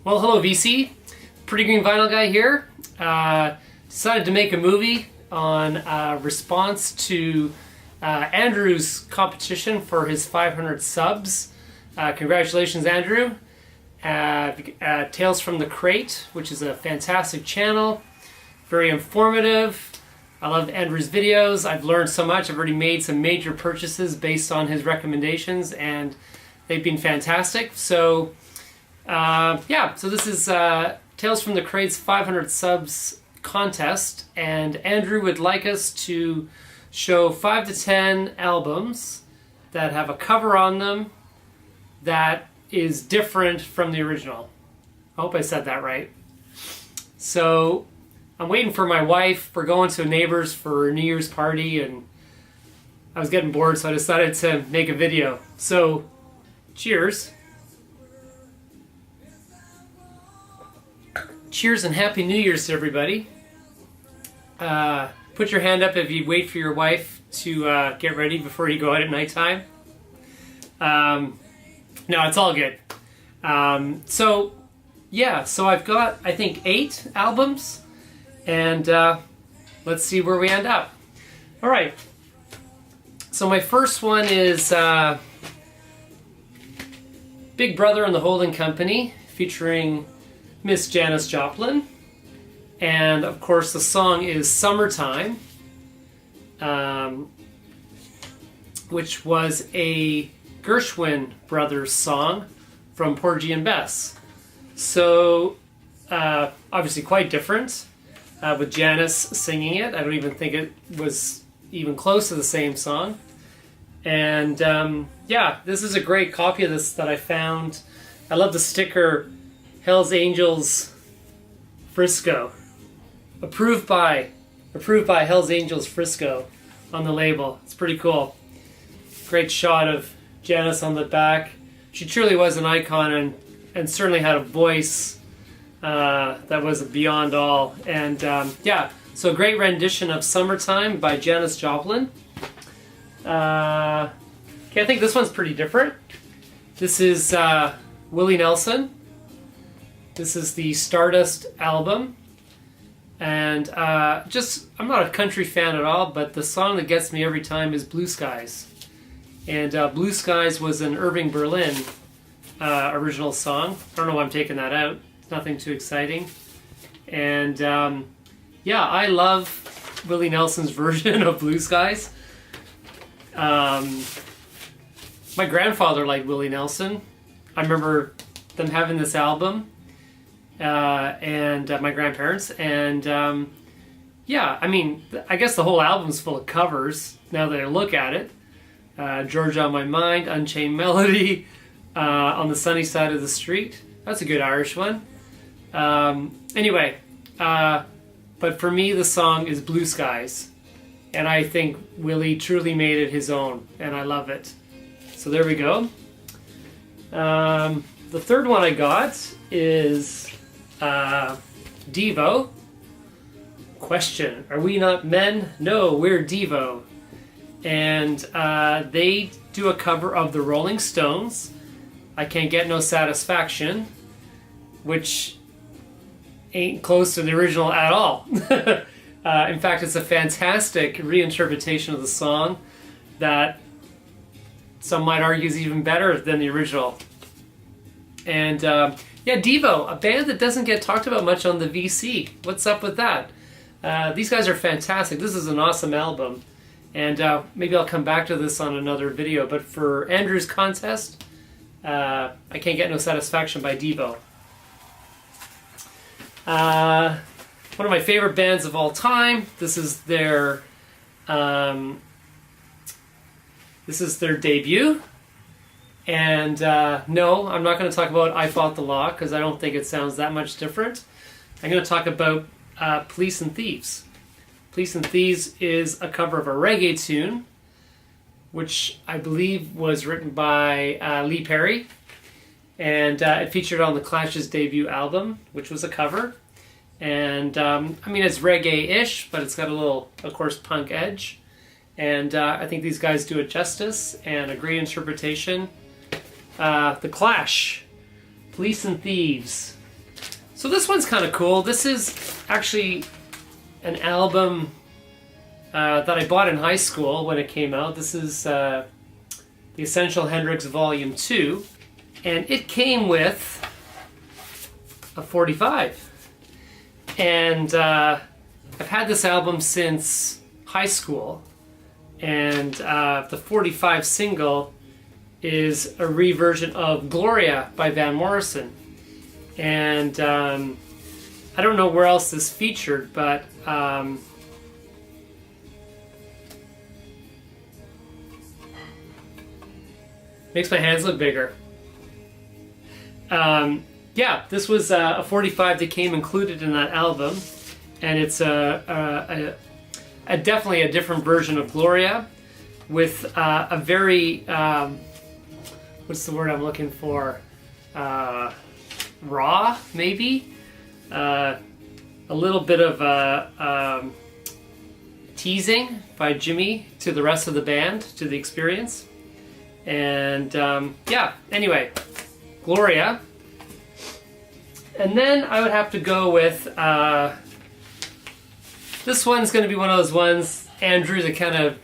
Well, hello VC, Pretty Green Vinyl Guy here. Decided to make a movie on response to Andrew's competition for his 500 subs. Congratulations, Andrew. Tales from the Crate, which is a fantastic channel, very informative. I love Andrew's videos. I've learned so much. I've already made some major purchases based on his recommendations, and they've been fantastic. So so this is Tales from the Crate's 500 subs contest, and Andrew would like us to show 5 to 10 albums that have a cover on them that is different from the original. I hope I said that right. So I'm waiting for my wife. We're going to a neighbor's for a New Year's party, and I was getting bored, so I decided to make a video. So cheers. Cheers and Happy New Year's to everybody. Put your hand up if you wait for your wife to get ready before you go out at nighttime. No, it's all good. So I've got, I think, 8 albums, and let's see where we end up. All right. So my first one is Big Brother and the Holding Company, featuring Miss Janis Joplin, and of course the song is Summertime, which was a Gershwin Brothers song from Porgy and Bess. So obviously quite different, with Janis singing it. I don't even think it was even close to the same song. And this is a great copy of this that I found. I love the sticker, Hells Angels Frisco, approved by Hells Angels Frisco on the label. It's pretty cool. Great shot of Janis on the back. She truly was an icon, and certainly had a voice that was beyond all. And so a great rendition of Summertime by Janis Joplin. I think this one's pretty different. This is Willie Nelson. This is the Stardust album, and I'm not a country fan at all, but the song that gets me every time is Blue Skies. And Blue Skies was an Irving Berlin original song. I don't know why I'm taking that out. It's nothing too exciting. And I love Willie Nelson's version of Blue Skies. My grandfather liked Willie Nelson. I remember them having this album. And my grandparents, and I guess the whole album's full of covers now that I look at it. Georgia on My Mind, Unchained Melody, On the Sunny Side of the Street. That's a good Irish one. But for me the song is Blue Skies, and I think Willie truly made it his own, and I love it. So there we go. The third one I got is Devo. Question: are we not men? No, we're Devo. And they do a cover of the Rolling Stones, I Can't Get No Satisfaction, which ain't close to the original at all. In fact, it's a fantastic reinterpretation of the song that some might argue is even better than the original. And Devo, a band that doesn't get talked about much on the VC. What's up with that? These guys are fantastic. This is an awesome album. And maybe I'll come back to this on another video. But for Andrew's contest, I Can't Get No Satisfaction by Devo. One of my favorite bands of all time. This is their debut. And no, I'm not going to talk about I Fought the Law, because I don't think it sounds that much different. I'm going to talk about Police and Thieves. Police and Thieves is a cover of a reggae tune, which I believe was written by Lee Perry. And it featured on the Clash's debut album, which was a cover. And it's reggae-ish, but it's got a little, of course, punk edge. And I think these guys do it justice, and a great interpretation. The Clash, Police and Thieves. So this one's kind of cool. This is actually an album that I bought in high school when it came out. This is The Essential Hendrix Volume 2. And it came with a 45. And I've had this album since high school. And the 45 single is a reversion of Gloria by Van Morrison. And I don't know where else this featured, but makes my hands look bigger. Yeah, this was a 45 that came included in that album, and it's definitely a different version of Gloria with a very what's the word I'm looking for? Raw, maybe? A little bit of teasing by Jimmy to the rest of the band, to the Experience. And yeah, anyway, Gloria. And then I would have to go with, this one's going to be one of those ones, Andrew, that kind of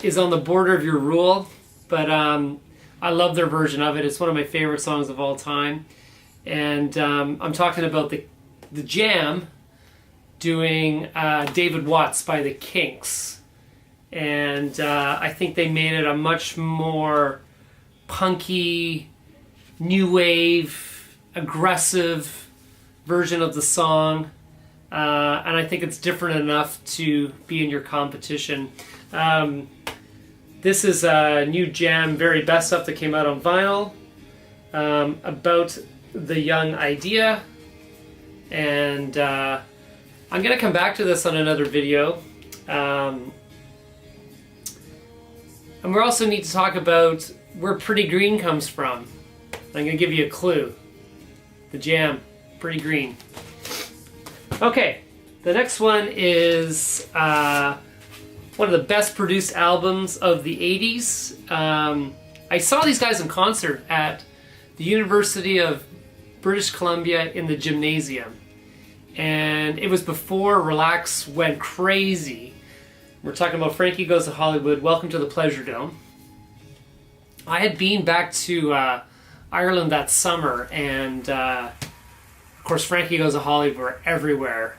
is on the border of your rule, but I love their version of it. It's one of my favorite songs of all time. And I'm talking about the Jam doing David Watts by the Kinks. And I think they made it a much more punky, new wave, aggressive version of the song. And I think it's different enough to be in your competition. This is a new Jam very best stuff that came out on vinyl about the Young Idea, and I'm going to come back to this on another video. And we also need to talk about where Pretty Green comes from. I'm going to give you a clue. The Jam, Pretty Green. Okay, the next one is one of the best produced albums of the 80s. I saw these guys in concert at the University of British Columbia in the Gymnasium. And it was before Relax went crazy. We're talking about Frankie Goes to Hollywood, Welcome to the Pleasure Dome. I had been back to Ireland that summer, and of course Frankie Goes to Hollywood were everywhere.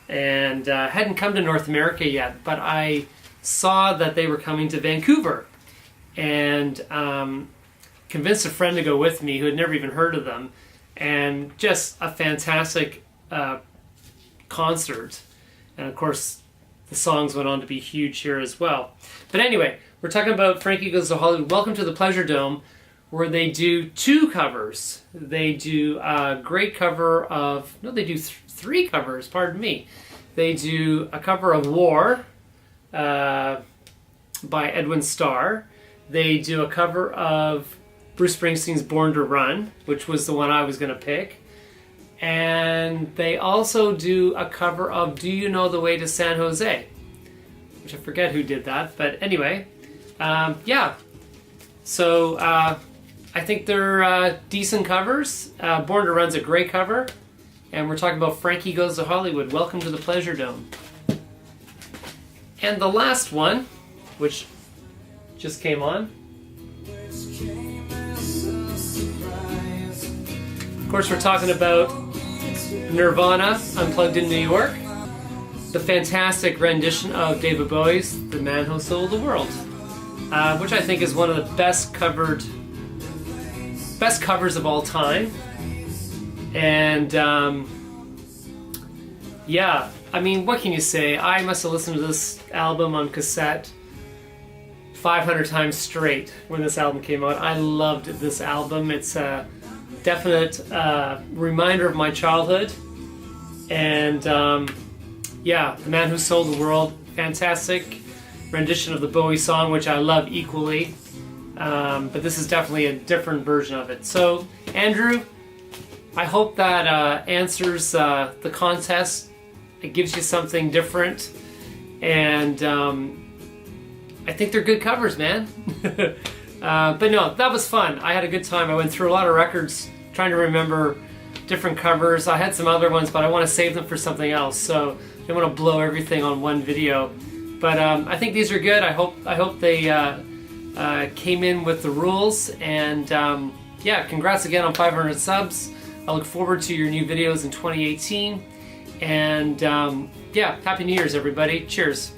And hadn't come to North America yet, but I saw that they were coming to Vancouver. And convinced a friend to go with me who had never even heard of them. And just a fantastic concert. And of course, the songs went on to be huge here as well. But anyway, we're talking about Frankie Goes to Hollywood, Welcome to the Pleasure Dome, where they do two covers. They do a great cover of, no, they do three covers, pardon me. They do a cover of War by Edwin Starr. They do a cover of Bruce Springsteen's Born to Run, which was the one I was going to pick. And they also do a cover of Do You Know the Way to San Jose? Which I forget who did that, but anyway. Yeah. So I think they're decent covers. Born to Run's a great cover. And we're talking about Frankie Goes to Hollywood, Welcome to the Pleasure Dome. And the last one, which just came on. Of course, we're talking about Nirvana, Unplugged in New York. The fantastic rendition of David Bowie's The Man Who Sold the World, which I think is one of the best covers of all time. And yeah, I mean, what can you say? I must have listened to this album on cassette 500 times straight when this album came out. I loved this album. It's a definite reminder of my childhood. And yeah, The Man Who Sold the World, fantastic rendition of the Bowie song, which I love equally. But this is definitely a different version of it. So, Andrew, I hope that answers the contest. It gives you something different. And I think they're good covers, man. But no, that was fun. I had a good time. I went through a lot of records trying to remember different covers. I had some other ones, but I want to save them for something else, so I don't want to blow everything on one video. But I think these are good. I hope they came in with the rules, and yeah, congrats again on 500 subs. I look forward to your new videos in 2018, and yeah, Happy New Year's, everybody. Cheers.